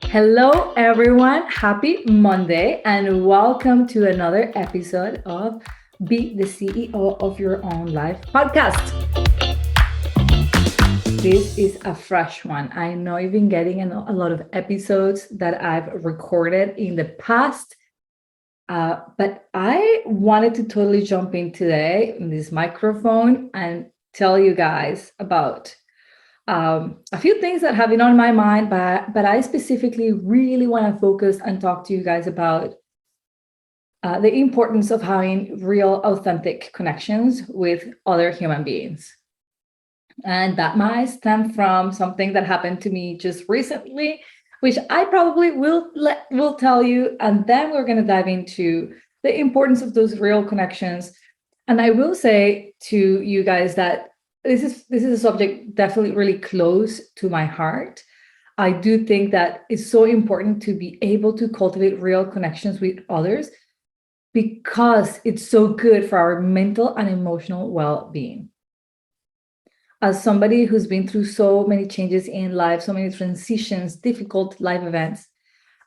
Hello, everyone. Happy Monday, and welcome to another episode of Be the CEO of Your Own Life podcast. This is a fresh one. I know you've been getting a lot of episodes that I've recorded in the past, but I wanted to totally jump in today in this microphone and tell you guys about a few things that have been on my mind, but I specifically really want to focus and talk to you guys about the importance of having real, authentic connections with other human beings. And that might stem from something that happened to me just recently, which I probably will tell you, and then we're going to dive into the importance of those real connections. And I will say to you guys that this is a subject definitely really close to my heart. I do think that it's so important to be able to cultivate real connections with others because it's so good for our mental and emotional well-being. As somebody who's been through so many changes in life, so many transitions, difficult life events,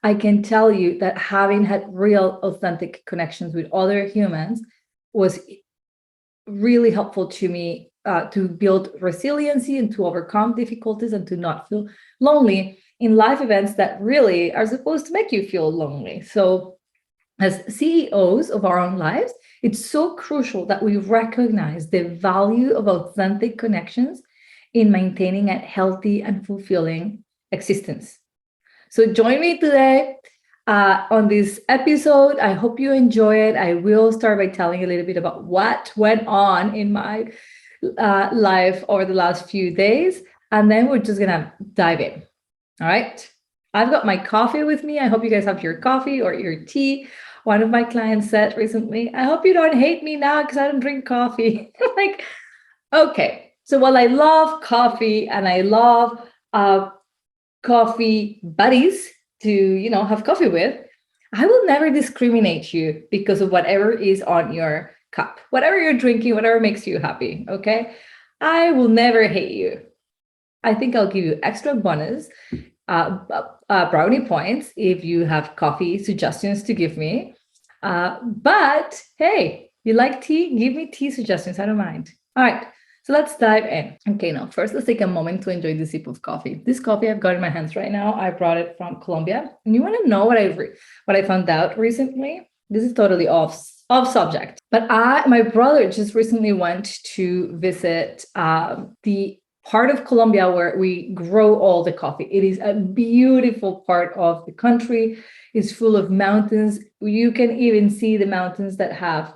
I can tell you that having had real, authentic connections with other humans was really helpful to me to build resiliency and to overcome difficulties and to not feel lonely in life events that really are supposed to make you feel lonely. So, as CEOs of our own lives, it's so crucial that we recognize the value of authentic connections in maintaining a healthy and fulfilling existence. So, join me today on this episode. I hope you enjoy it. I will start by telling you a little bit about what went on in my life over the last few days, and then we're just gonna dive in. All right. I've got my coffee with me. I hope you guys have your coffee or your tea. One of my clients said recently, I hope you don't hate me now because I don't drink coffee. Like, okay. So while I love coffee and I love coffee buddies to, have coffee with, I will never discriminate you because of whatever is on your cup, whatever you're drinking, whatever makes you happy. Okay. I will never hate you. I think I'll give you extra bonus brownie points if you have coffee suggestions to give me. But hey, you like tea? Give me tea suggestions. I don't mind. All right. So let's dive in. Okay, now first let's take a moment to enjoy the sip of coffee. This coffee I've got in my hands right now, I brought it from Colombia. And you want to know what I found out recently? This is totally off subject, but my brother just recently went to visit the part of Colombia where we grow all the coffee. It is a beautiful part of the country. It's full of mountains. You can even see the mountains that have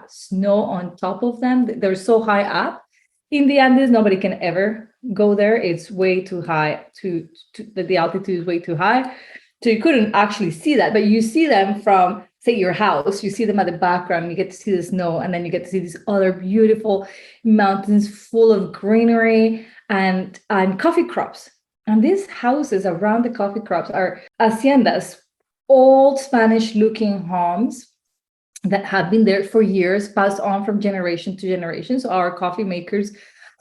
snow on top of them. They're so high up. In the Andes, nobody can ever go there. It's way too high. The altitude is way too high. So you couldn't actually see that, but you see them from, say, your house. You see them at the background. You get to see the snow, and then you get to see these other beautiful mountains full of greenery and coffee crops. And these houses around the coffee crops are haciendas, old Spanish-looking homes that have been there for years, passed on from generation to generation. So our coffee makers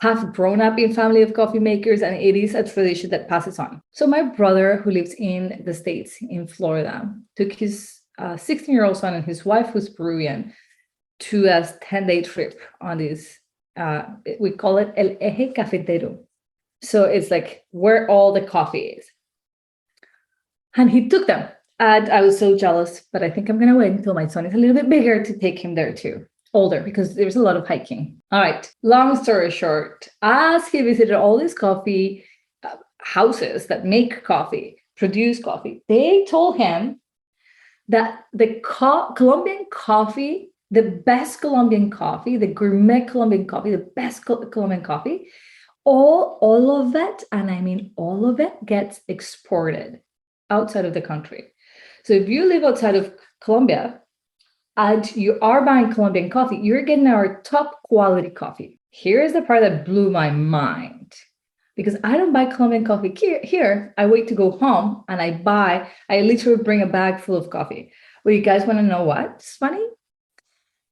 have grown up in family of coffee makers, and it is a tradition that passes on. So my brother, who lives in the States, in Florida, took his 16-year-old son and his wife, who's Peruvian, to a 10-day trip on this, we call it El Eje Cafetero. So it's like where all the coffee is. And he took them. And I was so jealous, but I think I'm going to wait until my son is a little bit bigger to take him there too. Older, because there's a lot of hiking. All right. Long story short, as he visited all these coffee houses that make coffee, produce coffee, they told him that the Colombian coffee, the best Colombian coffee, the gourmet Colombian coffee, the best Colombian coffee, all of it, and I mean all of it, gets exported outside of the country. So if you live outside of Colombia and you are buying Colombian coffee, you're getting our top quality coffee. Here's the part that blew my mind, because I don't buy Colombian coffee here. I wait to go home and I literally bring a bag full of coffee. Well, you guys want to know what's funny?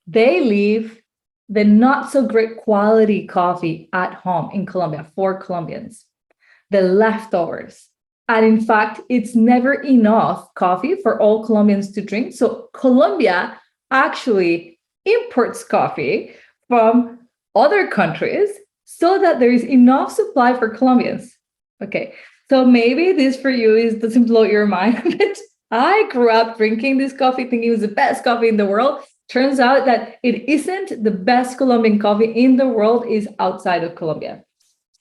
They leave the not so great quality coffee at home in Colombia for Colombians. The leftovers, And in fact, it's never enough coffee for all Colombians to drink. So Colombia actually imports coffee from other countries so that there is enough supply for Colombians. Okay, so maybe this for you doesn't blow your mind. I grew up drinking this coffee thinking it was the best coffee in the world. Turns out that it isn't. The best Colombian coffee in the world is outside of Colombia.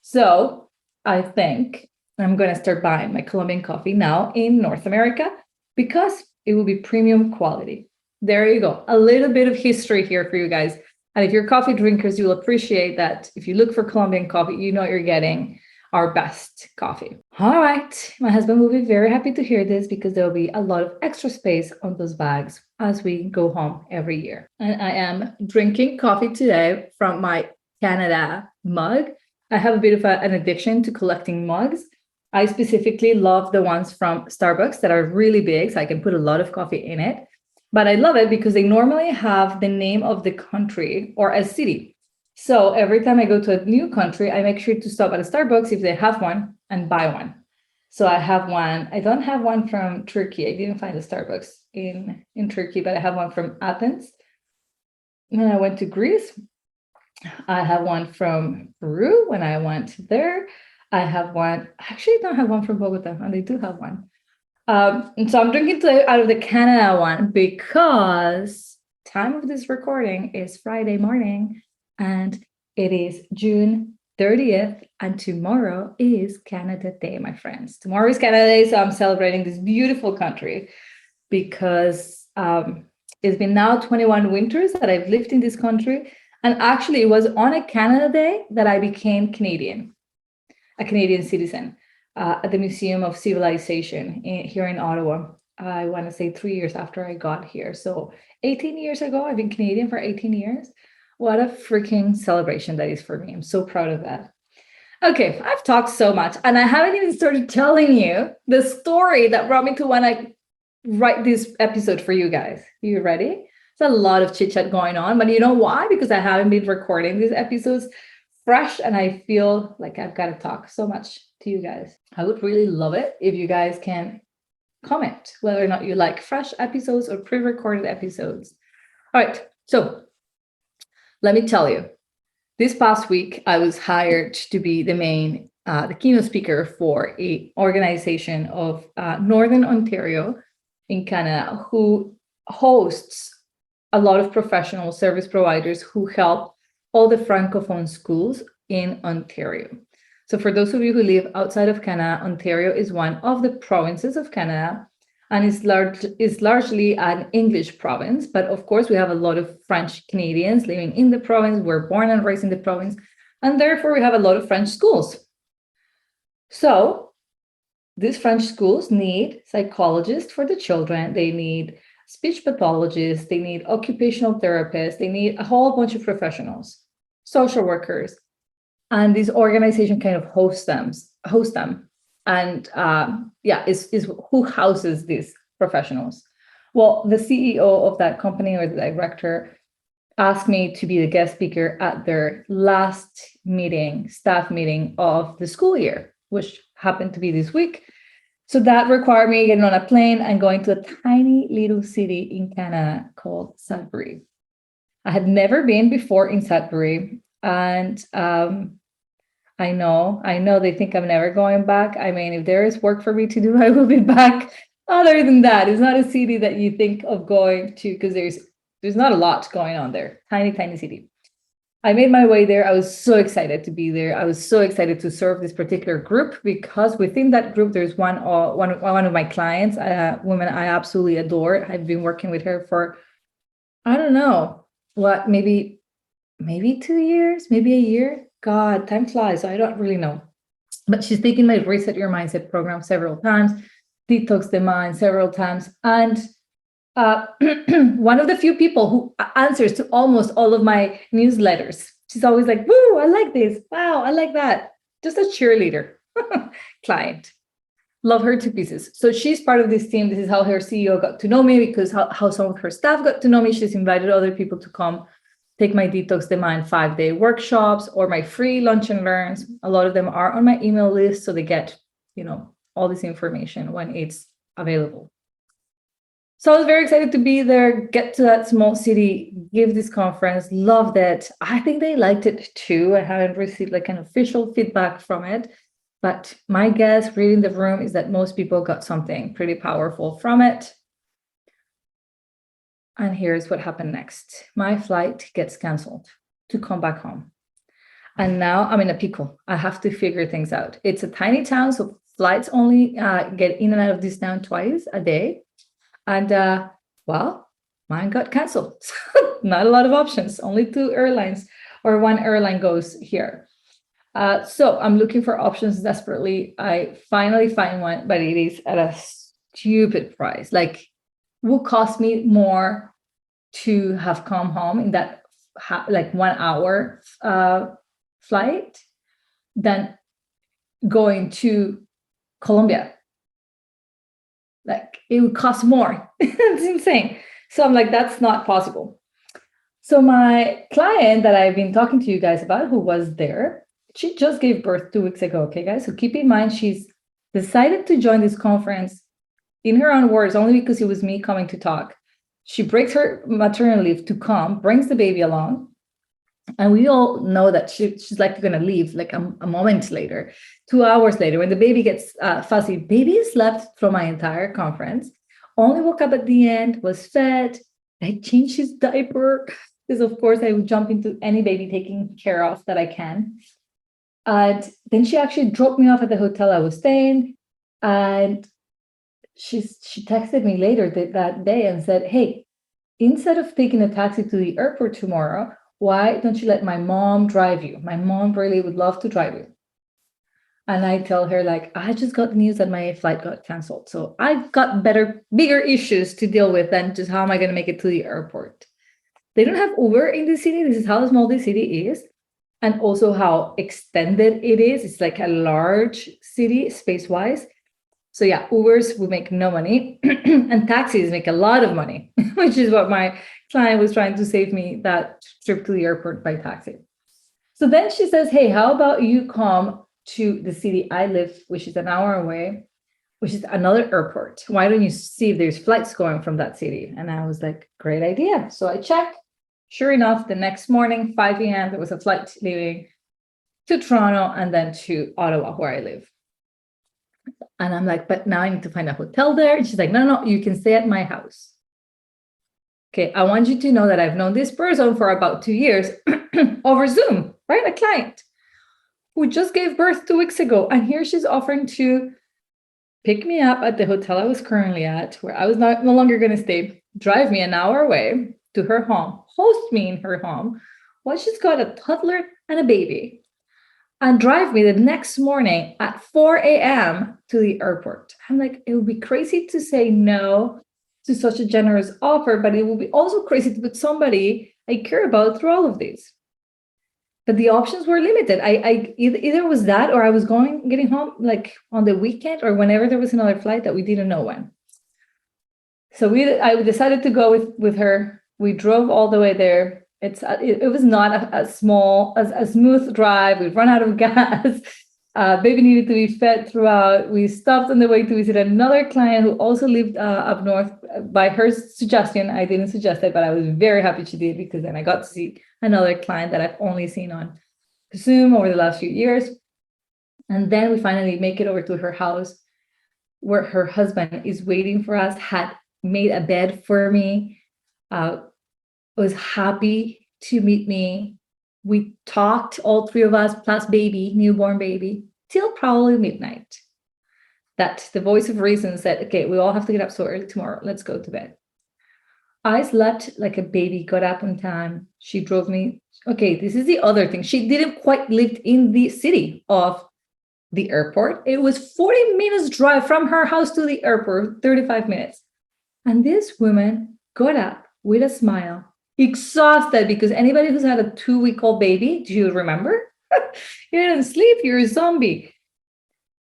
So I think I'm going to start buying my Colombian coffee now in North America because it will be premium quality. There you go. A little bit of history here for you guys. And if you're coffee drinkers, you'll appreciate that if you look for Colombian coffee, you know you're getting our best coffee. All right. My husband will be very happy to hear this because there will be a lot of extra space on those bags as we go home every year. And I am drinking coffee today from my Canada mug. I have a bit of an addiction to collecting mugs. I specifically love the ones from Starbucks that are really big, so I can put a lot of coffee in it. But I love it because they normally have the name of the country or a city. So every time I go to a new country, I make sure to stop at a Starbucks if they have one and buy one. So I have one. I don't have one from Turkey. I didn't find a Starbucks in Turkey, but I have one from Athens. And then I went to Greece. I have one from Peru when I went there. I have one. Actually, I don't have one from Bogota, and they do have one. And so I'm drinking out of the Canada one because time of this recording is Friday morning, and it is June 30th, and tomorrow is Canada Day, my friends. Tomorrow is Canada Day, so I'm celebrating this beautiful country because it's been now 21 winters that I've lived in this country. And actually, it was on a Canada Day that I became Canadian, a Canadian citizen at the Museum of Civilization here in Ottawa. I want to say 3 years after I got here. So 18 years ago, I've been Canadian for 18 years. What a freaking celebration that is for me. I'm so proud of that. Okay, I've talked so much, and I haven't even started telling you the story that brought me to when I write this episode for you guys. You ready? There's a lot of chit chat going on, but you know why? Because I haven't been recording these episodes fresh, and I feel like I've got to talk so much to you guys. I would really love it if you guys can comment whether or not you like fresh episodes or pre-recorded episodes. All right, so let me tell you, this past week, I was hired to be the keynote speaker for an organization of Northern Ontario in Canada who hosts a lot of professional service providers who help all the Francophone schools in Ontario. So for those of you who live outside of Canada, Ontario is one of the provinces of Canada and is largely an English province. But of course, we have a lot of French Canadians living in the province. We're born and raised in the province, and therefore we have a lot of French schools. So these French schools need psychologists for the children. They need speech pathologists, they need occupational therapists, they need a whole bunch of professionals, social workers, and this organization kind of hosts them. And is who houses these professionals. Well, the CEO of that company or the director asked me to be the guest speaker at their last meeting, staff meeting of the school year, which happened to be this week. So that required me getting on a plane and going to a tiny little city in Canada called Sudbury. I had never been before in Sudbury, and I know they think I'm never going back. I mean, if there is work for me to do, I will be back. Other than that, it's not a city that you think of going to because there's not a lot going on there. Tiny, tiny city. I made my way there. I was so excited to be there. I was so excited to serve this particular group because within that group, there's one of my clients, a woman I absolutely adore. I've been working with her for, I don't know, maybe 2 years, maybe a year. God, time flies. So I don't really know. But she's taken my Reset Your Mindset program several times, Detox the Mind several times, and one of the few people who answers to almost all of my newsletters. She's always like, woo, I like this. Wow, I like that. Just a cheerleader client. Love her to pieces. So she's part of this team. This is how her CEO got to know me because how some of her staff got to know me. She's invited other people to come take my Detox the Mind 5-day workshops or my free lunch and learns. A lot of them are on my email list. So they get, all this information when it's available. So I was very excited to be there, get to that small city, give this conference, loved it. I think they liked it too. I haven't received like an official feedback from it, but my guess reading the room is that most people got something pretty powerful from it. And here's what happened next. My flight gets canceled to come back home. And now I'm in a pickle. I have to figure things out. It's a tiny town, so flights only get in and out of this town twice a day. And well, mine got canceled. Not a lot of options, only 2 airlines or 1 airline goes here. So I'm looking for options desperately. I finally find one, but it is at a stupid price. Like, will cost me more to have come home in that like 1 hour flight than going to Colombia. Like, it would cost more. It's insane. So I'm like, that's not possible. So my client that I've been talking to you guys about, who was there, she just gave birth 2 weeks ago. Okay, guys. So keep in mind, she's decided to join this conference in her own words, only because it was me coming to talk. She breaks her maternity leave to come, brings the baby along. And we all know that she's like going to leave like a moment later, 2 hours later, when the baby gets fussy. Baby slept through my entire conference, only woke up at the end, was fed. I changed his diaper because, of course, I would jump into any baby taking care of that I can. And then she actually dropped me off at the hotel I was staying. And she texted me later that day and said, hey, instead of taking a taxi to the airport tomorrow, why don't you let my mom drive you? My mom really would love to drive you. And I tell her, like, I just got the news that my flight got canceled. So I've got bigger issues to deal with than just how am I going to make it to the airport. They don't have Uber in the city. This is how small the city is. And also how extended it is. It's like a large city space-wise. So yeah, Ubers will make no money and taxis make a lot of money, which is what my client was trying to save me that trip to the airport by taxi. So then she says, hey, how about you come to the city I live, which is an hour away, which is another airport. Why don't you see if there's flights going from that city? And I was like, great idea. So I checked. Sure enough, the next morning, 5 a.m., there was a flight leaving to Toronto and then to Ottawa, where I live. And I'm like, but now I need to find a hotel there. And she's like, no, you can stay at my house. Okay, I want you to know that I've known this person for about 2 years over Zoom, right? A client who just gave birth 2 weeks ago. And here she's offering to pick me up at the hotel I was currently at, where I was no longer going to stay, drive me an hour away to her home, host me in her home, while she's got a toddler and a baby, and drive me the next morning at 4 a.m. to the airport. I'm like, it would be crazy to say no to such a generous offer, but it would be also crazy to put somebody I care about through all of this. But the options were limited. I either was that, or I was getting home like on the weekend, or whenever there was another flight that we didn't know when. So I decided to go with her. We drove all the way there. It was not a smooth drive. We run out of gas. Baby needed to be fed throughout. We stopped on the way to visit another client who also lived up north. By her suggestion, I didn't suggest it, but I was very happy she did, because then I got to see another client that I've only seen on Zoom over the last few years. And then we finally make it over to her house, where her husband is waiting for us, had made a bed for me, was happy to meet me. We talked, all 3 of us, plus baby, newborn baby, till probably midnight. That the voice of reason said, okay, we all have to get up so early tomorrow. Let's go to bed. I slept like a baby, got up on time. She drove me. Okay, this is the other thing. She didn't quite live in the city of the airport. It was 40 minutes drive from her house to the airport, 35 minutes. And this woman got up with a smile, exhausted, because anybody who's had a 2-week-old baby, do you remember? You didn't sleep, you're a zombie.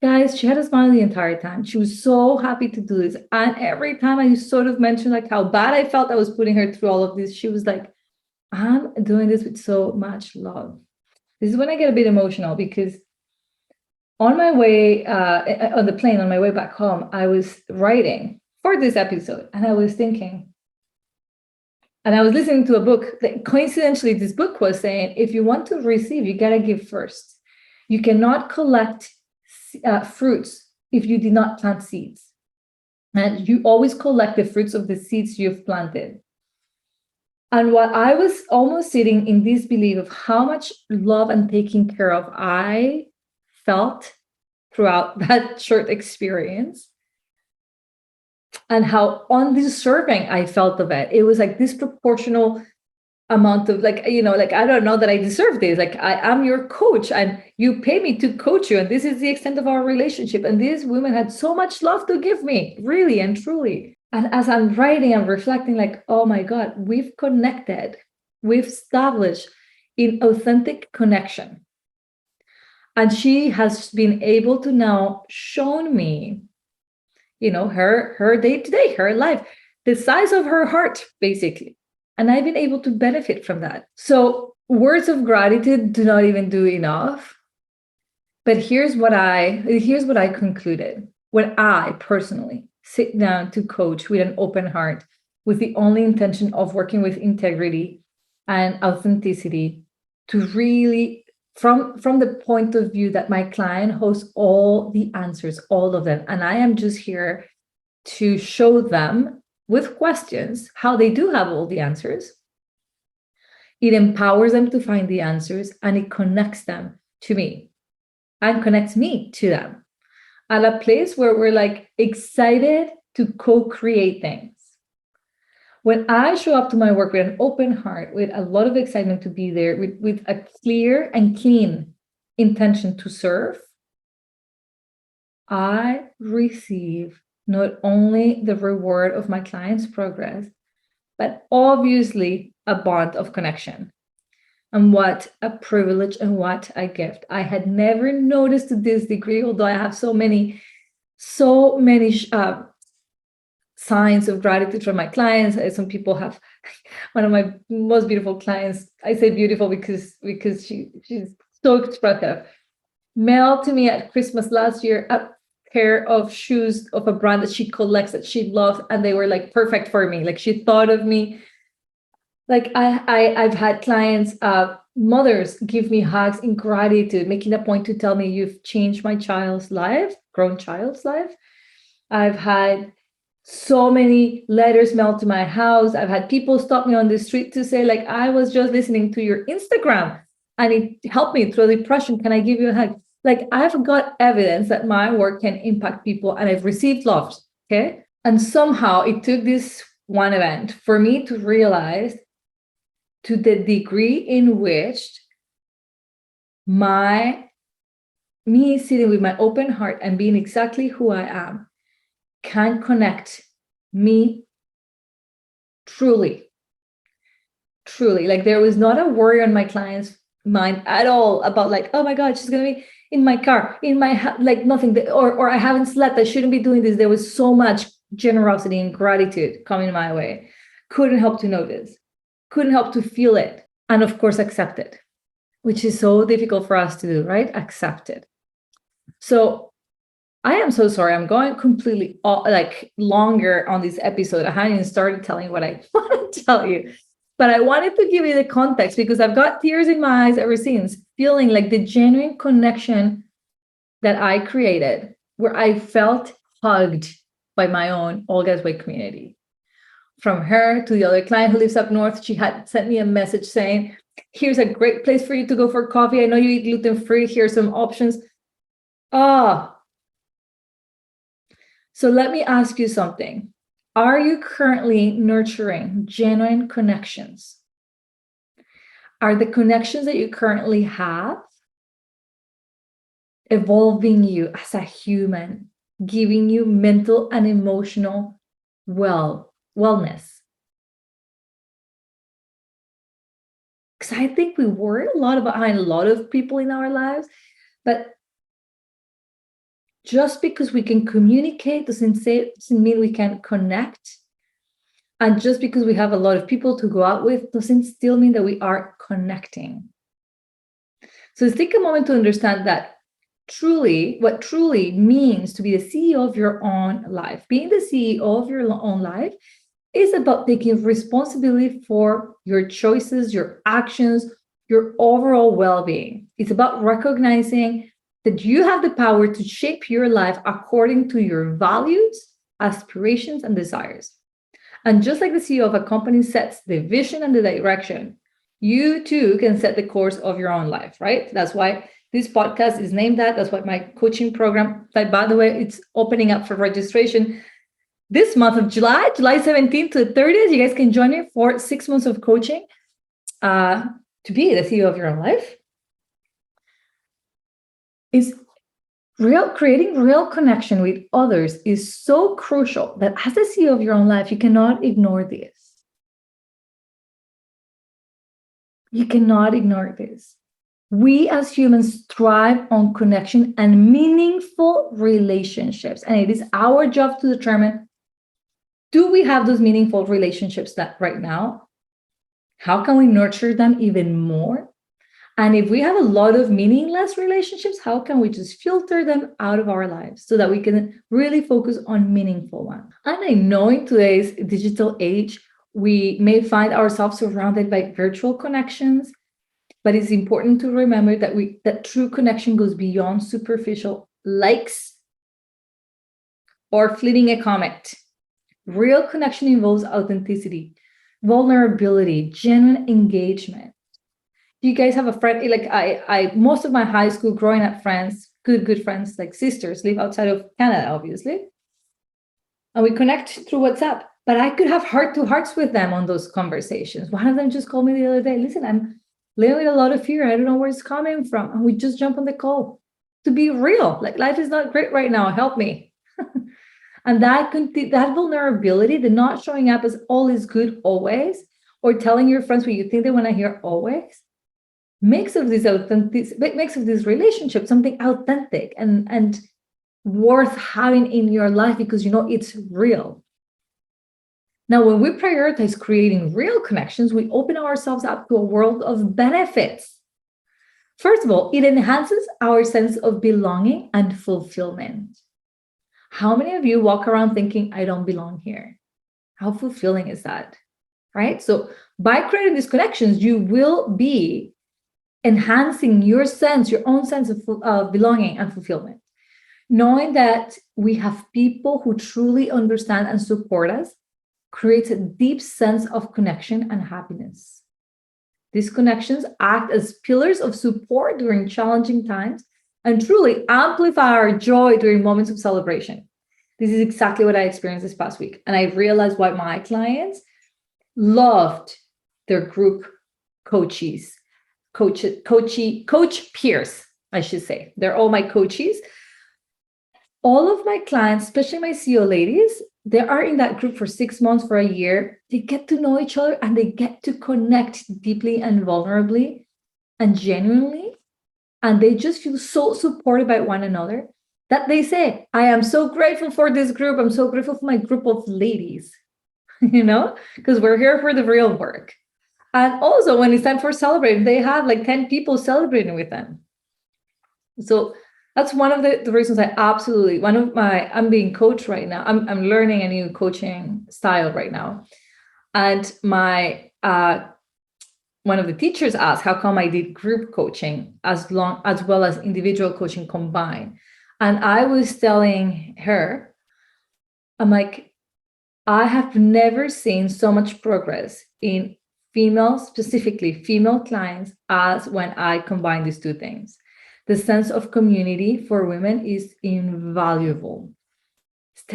Guys, she had a smile the entire time. She was so happy to do this. And every time I sort of mentioned like how bad I felt I was putting her through all of this, she was like, I'm doing this with so much love. This is when I get a bit emotional, because On my way, on the plane, on my way back home, I was writing for this episode, and I was thinking, and I was listening to a book that coincidentally, this book was saying, if you want to receive, you got to give first. You cannot collect fruits if you did not plant seeds. And you always collect the fruits of the seeds you've planted. And while I was almost sitting in this belief of how much love and taken care of I felt throughout that short experience, and how undeserving I felt of it. It was like disproportional amount of like, like, I don't know that I deserve this. Like, I'm your coach and you pay me to coach you. And this is the extent of our relationship. And these women had so much love to give me, really and truly. And as I'm writing, I'm reflecting like, oh my God, we've connected. We've established an authentic connection. And she has been able to now shown me, her day-to-day, her life, the size of her heart, basically. And I've been able to benefit from that. So words of gratitude do not even do enough. But here's what I concluded. When I personally sit down to coach with an open heart, with the only intention of working with integrity and authenticity, to really, from the point of view that my client holds all the answers, all of them. And I am just here to show them with questions how they do have all the answers. It empowers them to find the answers, and it connects them to me and connects me to them at a place where we're like excited to co-create things. When I show up to my work with an open heart, with a lot of excitement to be there, with a clear and clean intention to serve, I receive not only the reward of my client's progress, but obviously a bond of connection. And what a privilege and what a gift. I had never noticed to this degree, although I have so many signs of gratitude from my clients. Some people have, one of my most beautiful clients, I say beautiful because she's so expressive, mailed to me at Christmas last year a pair of shoes of a brand that she collects, that she loves, and they were like perfect for me. Like, she thought of me. Like, I've had clients, mothers give me hugs in gratitude, making a point to tell me, you've changed my child's life, grown child's life. I've had so many letters mailed to my house. I've had people stop me on the street to say, like, I was just listening to your Instagram and it helped me through depression. Can I give you a hug? Like, I've got evidence that my work can impact people, and I've received love. Okay. And somehow it took this one event for me to realize, to the degree in which me sitting with my open heart and being exactly who I am can connect me truly. Like, there was not a worry on my client's mind at all about like, oh my God, she's going to be in my car, in my like nothing, or I haven't slept, I shouldn't be doing this. There was so much generosity and gratitude coming my way. Couldn't help to notice, couldn't help to feel it, and of course accept it, which is so difficult for us to do, right? Accept it. So I am so sorry. I'm going completely like longer on this episode. I haven't even started telling what I want to tell you, but I wanted to give you the context because I've got tears in my eyes ever since, feeling like the genuine connection that I created, where I felt hugged by my own Olga's Way community. From her to the other client who lives up north, she had sent me a message saying, here's a great place for you to go for coffee. I know you eat gluten-free. Here's some options. So let me ask you something. Are you currently nurturing genuine connections? Are the connections that you currently have evolving you as a human, giving you mental and emotional wellness? Because I think we worry a lot behind a lot of people in our lives, but just because we can communicate doesn't mean we can connect. And just because we have a lot of people to go out with doesn't still mean that we are connecting. So take a moment to understand that what truly means to be the CEO of your own life. Being the CEO of your own life is about taking responsibility for your choices, your actions, your overall well-being. It's about recognizing that you have the power to shape your life according to your values, aspirations, and desires. And just like the CEO of a company sets the vision and the direction, you too can set the course of your own life, right? That's why this podcast is named that. That's why my coaching program, that by the way, it's opening up for registration this month of July 17th to the 30th. You guys can join me for 6 months of coaching to be the CEO of your own life. Creating real connection with others is so crucial that as the CEO of your own life, you cannot ignore this. You cannot ignore this. We as humans thrive on connection and meaningful relationships. And it is our job to determine, do we have those meaningful relationships right now? How can we nurture them even more? And if we have a lot of meaningless relationships, how can we just filter them out of our lives so that we can really focus on meaningful ones? And I know in today's digital age, we may find ourselves surrounded by virtual connections, but it's important to remember that true connection goes beyond superficial likes or fleeting a comment. Real connection involves authenticity, vulnerability, genuine engagement. You guys have a friend, like I most of my high school growing up friends, good friends, like sisters, live outside of Canada, obviously. And we connect through WhatsApp. But I could have heart-to-hearts with them on those conversations. One of them just called me the other day. Listen, I'm living with a lot of fear. I don't know where it's coming from. And we just jump on the call to be real. Like, life is not great right now. Help me. And that vulnerability, the not showing up as all is good always, or telling your friends what you think they want to hear always, makes of this relationship something authentic and worth having in your life because you know it's real. Now, when we prioritize creating real connections, we open ourselves up to a world of benefits. First of all, it enhances our sense of belonging and fulfillment. How many of you walk around thinking, I don't belong here? How fulfilling is that, right? So by creating these connections, you will be enhancing your own sense of belonging and fulfillment. Knowing that we have people who truly understand and support us creates a deep sense of connection and happiness. These connections act as pillars of support during challenging times and truly amplify our joy during moments of celebration. This is exactly what I experienced this past week. And I realized why my clients loved their group coach peers, I should say. They're all my coaches. All of my clients, especially my CEO ladies, they are in that group for 6 months, for a year. They get to know each other and they get to connect deeply and vulnerably and genuinely. And they just feel so supported by one another that they say, I am so grateful for this group. I'm so grateful for my group of ladies, because we're here for the real work. And also when it's time for celebrating, they have like 10 people celebrating with them. So that's one of the reasons I'm being coached right now. I'm learning a new coaching style right now. And my one of the teachers asked how come I did group coaching as well as individual coaching combined. And I was telling her, I'm like, I have never seen so much progress in specifically female clients, as when I combine these two things. The sense of community for women is invaluable.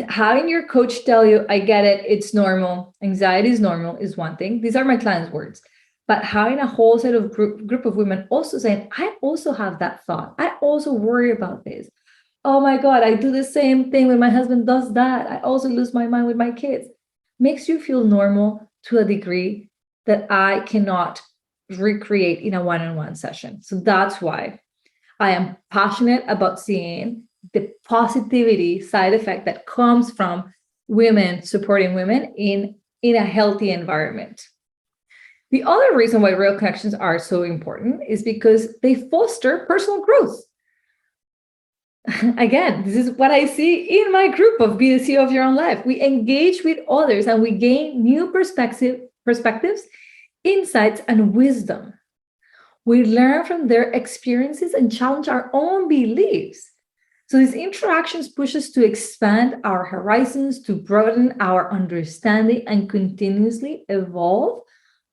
Having your coach tell you, I get it, it's normal, anxiety is normal, is one thing. These are my clients' words. But having a whole set of group of women also saying, I also have that thought. I also worry about this. Oh my God, I do the same thing when my husband does that. I also lose my mind with my kids. Makes you feel normal to a degree that I cannot recreate in a one-on-one session. So that's why I am passionate about seeing the positivity side effect that comes from women supporting women in a healthy environment. The other reason why real connections are so important is because they foster personal growth. again, this is what I see in my group of Be the CEO of Your Own Life. We engage with others and we gain new perspectives, insights, and wisdom. We learn from their experiences and challenge our own beliefs. So these interactions push us to expand our horizons, to broaden our understanding, and continuously evolve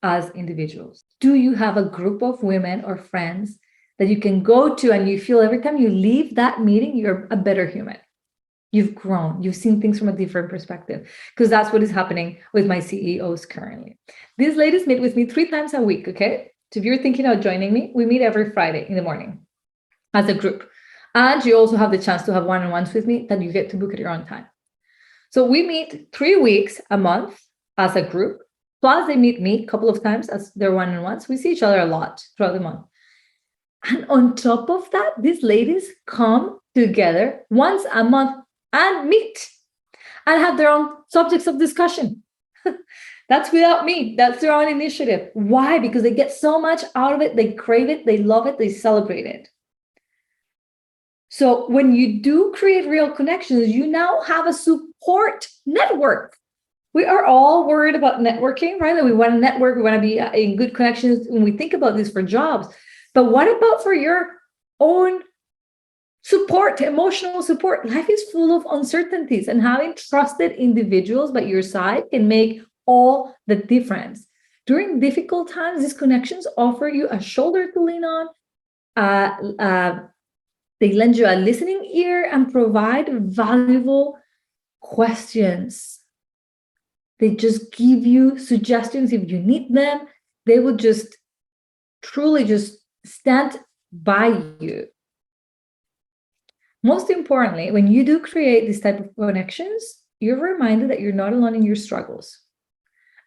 as individuals. Do you have a group of women or friends that you can go to and you feel every time you leave that meeting, you're a better human? You've grown, you've seen things from a different perspective, because that's what is happening with my CEOs currently. These ladies meet with me 3 times a week, okay? So if you're thinking of joining me, we meet every Friday in the morning as a group. And you also have the chance to have one-on-ones with me that you get to book at your own time. So we meet 3 weeks a month as a group, plus they meet me a couple of times as their one-on-ones. We see each other a lot throughout the month. And on top of that, these ladies come together once a month and meet and have their own subjects of discussion. That's without me. That's their own initiative. Why? Because they get so much out of it. They crave it. They love it. They celebrate it. So when you do create real connections, you now have a support network. We are all worried about networking, right? That we want to network. We want to be in good connections when we think about this for jobs. But what about for your own support, emotional support? Life is full of uncertainties, and having trusted individuals by your side can make all the difference. During difficult times, these connections offer you a shoulder to lean on. They lend you a listening ear and provide valuable questions. They just give you suggestions if you need them. They will just truly just stand by you. Most importantly, when you do create this type of connections, you're reminded that you're not alone in your struggles.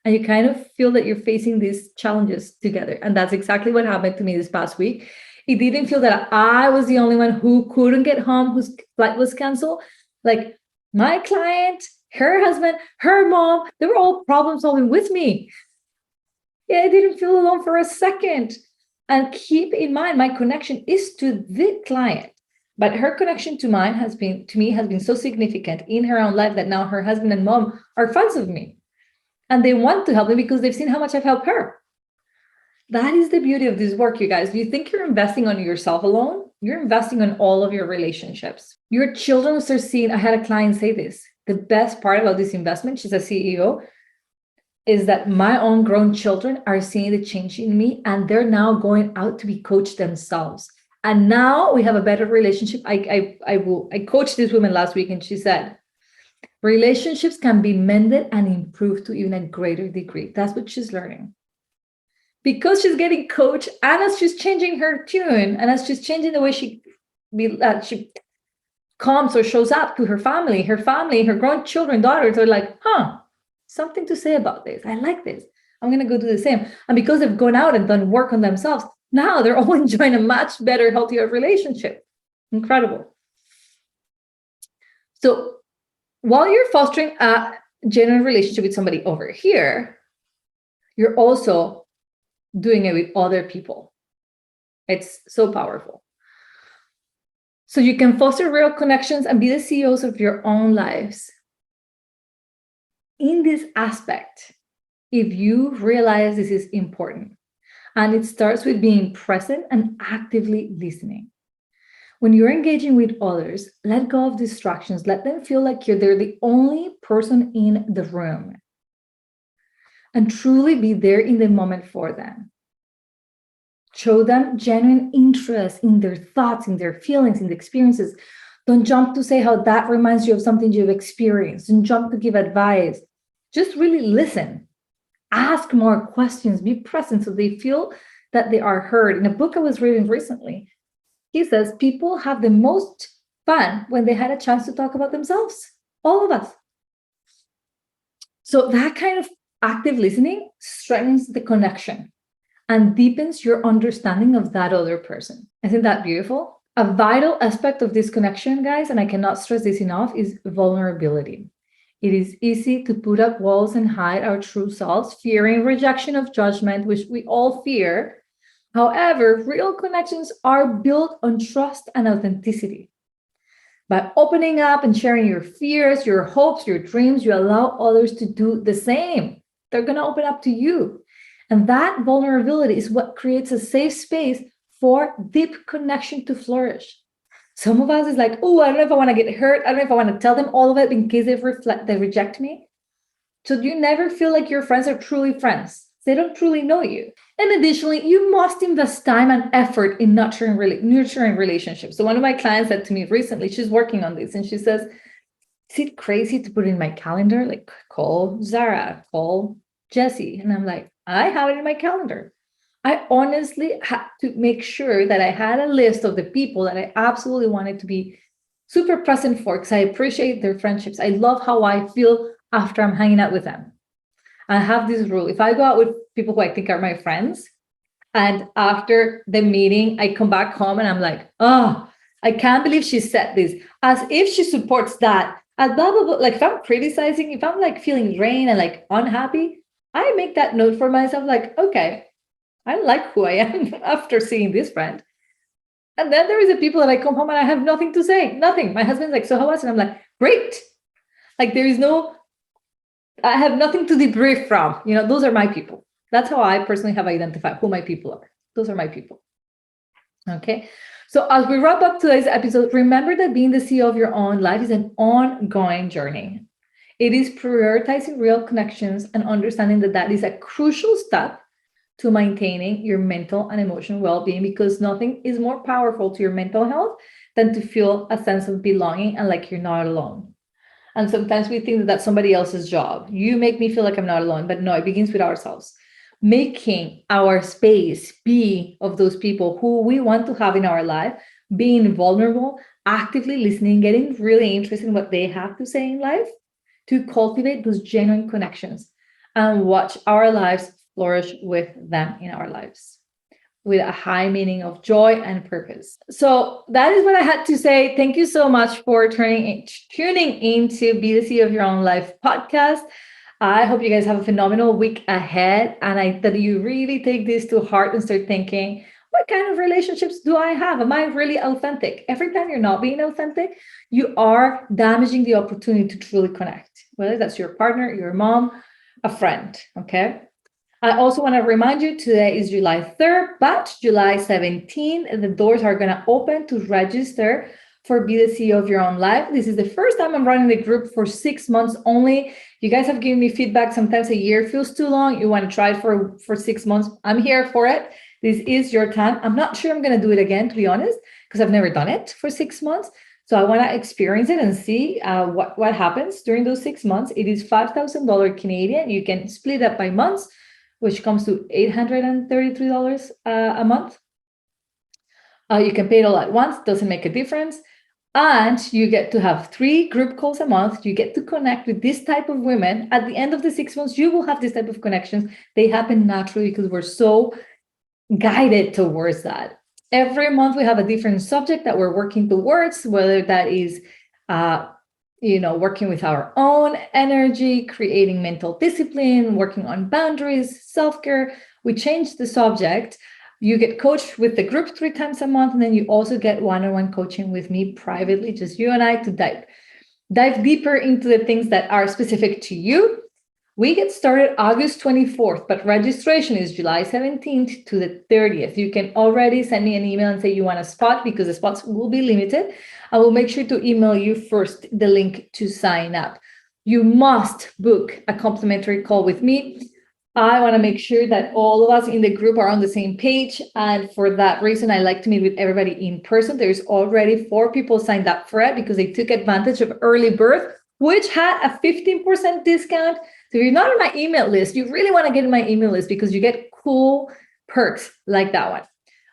And you kind of feel that you're facing these challenges together. And that's exactly what happened to me this past week. It didn't feel that I was the only one who couldn't get home, whose flight was canceled. Like my client, her husband, her mom, they were all problem solving with me. Yeah, I didn't feel alone for a second. And keep in mind, my connection is to the client, but her connection to mine has been so significant in her own life that now her husband and mom are fans of me. And they want to help me because they've seen how much I've helped her. That is the beauty of this work, you guys. You think you're investing on yourself alone? You're investing on all of your relationships. Your children will start seeing, I had a client say this, the best part about this investment, she's a CEO, is that my own grown children are seeing the change in me, and they're now going out to be coached themselves. And now we have a better relationship. I coached this woman last week, and she said, relationships can be mended and improved to even a greater degree. That's what she's learning. Because she's getting coached, and as she's changing her tune, and as she's changing the way she comes or shows up to her family, her grown children, daughters are like, something to say about this. I like this. I'm going to go do the same. And because they've gone out and done work on themselves, now they're all enjoying a much better, healthier relationship. Incredible. So while you're fostering a genuine relationship with somebody over here, you're also doing it with other people. It's so powerful. So you can foster real connections and be the CEOs of your own lives. In this aspect, if you realize this is important, and it starts with being present and actively listening. When you're engaging with others, let go of distractions. Let them feel like they're the only person in the room. And truly be there in the moment for them. Show them genuine interest in their thoughts, in their feelings, in the experiences. Don't jump to say how that reminds you of something you've experienced. Don't jump to give advice. Just really listen. Ask more questions. Be present so they feel that they are heard. In a book I was reading recently, he says people have the most fun when they had a chance to talk about themselves. All of us. So that kind of active listening strengthens the connection and deepens your understanding of that other person. Isn't that beautiful? A vital aspect of this connection, guys, and I cannot stress this enough, is vulnerability. It is easy to put up walls and hide our true selves, fearing rejection of judgment, which we all fear. However, real connections are built on trust and authenticity. By opening up and sharing your fears, your hopes, your dreams, you allow others to do the same. They're going to open up to you. And that vulnerability is what creates a safe space for deep connection to flourish. Some of us is like, oh, I don't know if I want to get hurt. I don't know if I want to tell them all of it in case they reject me. So you never feel like your friends are truly friends. They don't truly know you. And additionally, you must invest time and effort in nurturing relationships. So one of my clients said to me recently, she's working on this, and she says, is it crazy to put in my calendar? Like, call Zara, call Jessie. And I'm like, I have it in my calendar. I honestly had to make sure that I had a list of the people that I absolutely wanted to be super present for, because I appreciate their friendships. I love how I feel after I'm hanging out with them. I have this rule. If I go out with people who I think are my friends, and after the meeting, I come back home and I'm like, oh, I can't believe she said this, as if she supports that. And blah, blah, blah. Like if I'm criticizing, if I'm like feeling drained and like unhappy, I make that note for myself, like, okay, I like who I am after seeing this friend. And then there is the people that I come home and I have nothing to say, nothing. My husband's like, so how was it? And I'm like, great. Like I have nothing to debrief from. Those are my people. That's how I personally have identified who my people are. Those are my people. Okay. So as we wrap up today's episode, remember that being the CEO of your own life is an ongoing journey. It is prioritizing real connections and understanding that is a crucial step to maintaining your mental and emotional well-being, because nothing is more powerful to your mental health than to feel a sense of belonging and like you're not alone. And sometimes we think that that's somebody else's job. You make me feel like I'm not alone, but no, it begins with ourselves. Making our space be of those people who we want to have in our life, being vulnerable, actively listening, getting really interested in what they have to say in life, to cultivate those genuine connections and watch our lives flourish with them in our lives, with a high meaning of joy and purpose. So that is what I had to say. Thank you so much for tuning in to Be the CEO of Your Own Life podcast. I hope you guys have a phenomenal week ahead, and that you really take this to heart and start thinking, what kind of relationships do I have? Am I really authentic? Every time you're not being authentic, you are damaging the opportunity to truly connect, whether that's your partner, your mom, a friend, okay? I also want to remind you, today is July 3rd, but July 17th, the doors are going to open to register for Be the CEO of Your Own Life. This is the first time I'm running the group for 6 months only. You guys have given me feedback. Sometimes a year feels too long. You want to try it for 6 months. I'm here for it. This is your time. I'm not sure I'm going to do it again, to be honest, because I've never done it for 6 months. So I want to experience it and see what happens during those 6 months. It is $5,000 Canadian. You can split up by months, which comes to $833 a month. You can pay it all at once, doesn't make a difference. And you get to have 3 group calls a month. You get to connect with this type of women. At the end of the 6 months, you will have this type of connections. They happen naturally because we're so guided towards that. Every month we have a different subject that we're working towards, whether that is working with our own energy, creating mental discipline, working on boundaries, self-care. We change the subject. You get coached with the group 3 times a month, and then you also get one-on-one coaching with me privately, just you and I, to dive deeper into the things that are specific to you. We get started August 24th, but registration is July 17th to the 30th. You can already send me an email and say you want a spot, because the spots will be limited. I will make sure to email you first the link to sign up. You must book a complimentary call with me. I want to make sure that all of us in the group are on the same page. And for that reason, I like to meet with everybody in person. There's already 4 people signed up for it because they took advantage of early birth, which had a 15% discount. So if you're not on my email list, you really want to get in my email list because you get cool perks like that one.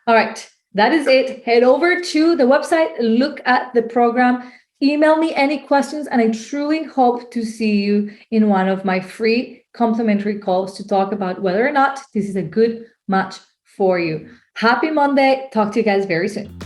All right, that is it. Head over to the website, look at the program, email me any questions, and I truly hope to see you in one of my free complimentary calls to talk about whether or not this is a good match for you. Happy Monday. Talk to you guys very soon.